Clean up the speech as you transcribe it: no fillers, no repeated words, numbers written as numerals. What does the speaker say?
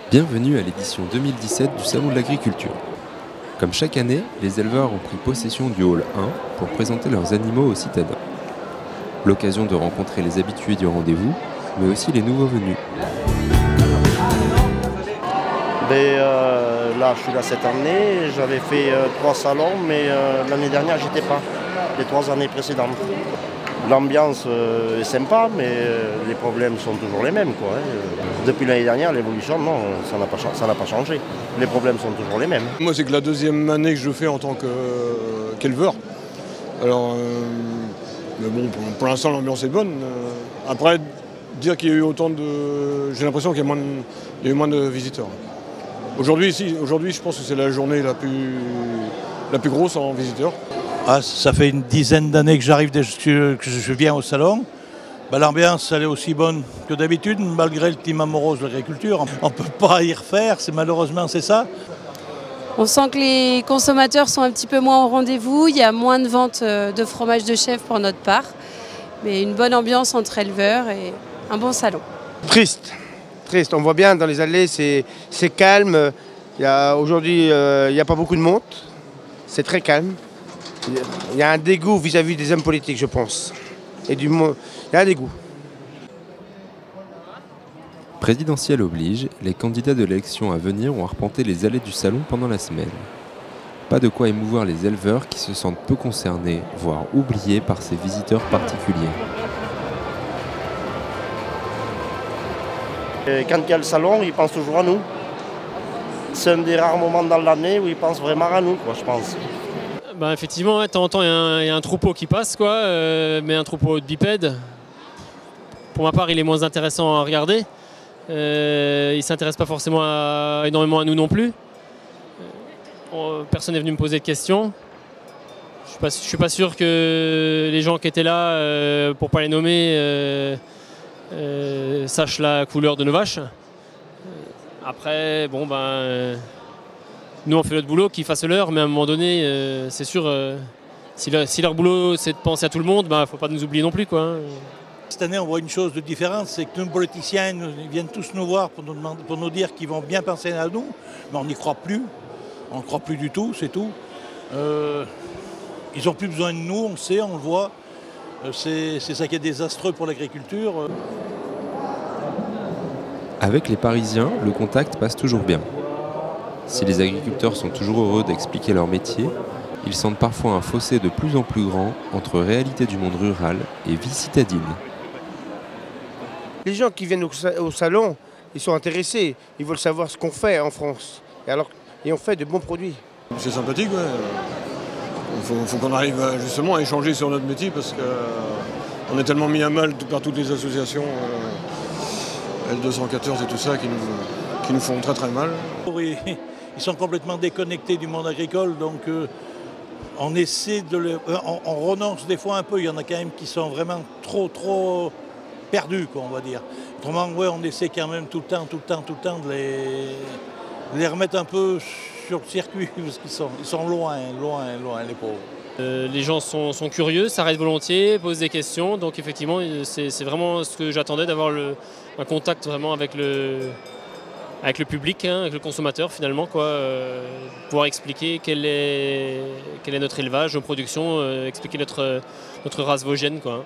Bienvenue à l'édition 2017 du Salon de l'Agriculture. Comme chaque année, les éleveurs ont pris possession du hall 1 pour présenter leurs animaux aux citadins. L'occasion de rencontrer les habitués du rendez-vous, mais aussi les nouveaux venus. Là, je suis là cette année, j'avais fait 3 salons, mais l'année dernière, j'étais pas, les 3 années précédentes. L'ambiance est sympa, mais les problèmes sont toujours les mêmes, quoi. Depuis l'année dernière, l'évolution, non, ça n'a pas changé. Les problèmes sont toujours les mêmes. Moi, c'est que la deuxième année que je fais en tant qu'éleveur. Alors, mais bon, pour l'instant, l'ambiance est bonne. Après, dire qu'il y a eu autant de... J'ai l'impression qu'il y a eu moins de visiteurs. Aujourd'hui, je pense que c'est la journée la plus grosse en visiteurs. Ah, ça fait une dizaine d'années que je viens au salon. L'ambiance elle est aussi bonne que d'habitude, malgré le climat morose de l'agriculture. On ne peut pas y refaire, malheureusement c'est ça. On sent que les consommateurs sont un petit peu moins au rendez-vous. Il y a moins de ventes de fromage de chèvre pour notre part. Mais une bonne ambiance entre éleveurs et un bon salon. Triste. On voit bien dans les allées, c'est calme. Aujourd'hui, il n'y a pas beaucoup de monde. C'est très calme. Il y a un dégoût vis-à-vis des hommes politiques, je pense. Il y a un dégoût. Présidentielle oblige, les candidats de l'élection à venir ont arpenté les allées du salon pendant la semaine. Pas de quoi émouvoir les éleveurs qui se sentent peu concernés, voire oubliés par ces visiteurs particuliers. Quand il y a le salon, ils pensent toujours à nous. C'est un des rares moments dans l'année où ils pensent vraiment à nous, quoi, je pense. Effectivement, de temps en temps, il y a un troupeau qui passe, mais un troupeau de bipèdes. Pour ma part, il est moins intéressant à regarder. Il ne s'intéresse pas forcément énormément à nous non plus. Personne n'est venu me poser de questions. Je ne suis pas sûr que les gens qui étaient là, pour ne pas les nommer, sachent la couleur de nos vaches. Après, nous on fait notre boulot, qu'ils fassent leur, mais à un moment donné, c'est sûr, si leur boulot c'est de penser à tout le monde, il ne faut pas nous oublier non plus, quoi. Cette année on voit une chose de différente, c'est que nos politiciens ils viennent tous nous voir pour nous dire qu'ils vont bien penser à nous, mais on n'y croit plus. On ne croit plus du tout, c'est tout. Ils n'ont plus besoin de nous, on le sait, on le voit. C'est ça qui est désastreux pour l'agriculture. Avec les Parisiens, le contact passe toujours bien. Si les agriculteurs sont toujours heureux d'expliquer leur métier, ils sentent parfois un fossé de plus en plus grand entre réalité du monde rural et vie citadine. Les gens qui viennent au salon, ils sont intéressés. Ils veulent savoir ce qu'on fait en France. Et on fait de bons produits. C'est sympathique, ouais. Il faut qu'on arrive justement à échanger sur notre métier parce qu'on est tellement mis à mal par toutes les associations L214 et tout ça qui nous font très très mal. Ils sont complètement déconnectés du monde agricole, donc on essaie on renonce des fois un peu. Il y en a quand même qui sont vraiment trop perdus, quoi, on va dire. Autrement, ouais, on essaie quand même tout le temps de les remettre un peu sur le circuit, parce qu'ils sont loin, les pauvres. Les gens sont curieux, s'arrêtent volontiers, posent des questions, donc effectivement c'est vraiment ce que j'attendais, d'avoir un contact vraiment avec le public, avec le consommateur finalement, pouvoir expliquer quel est notre élevage, nos productions, expliquer notre race vosgienne, quoi.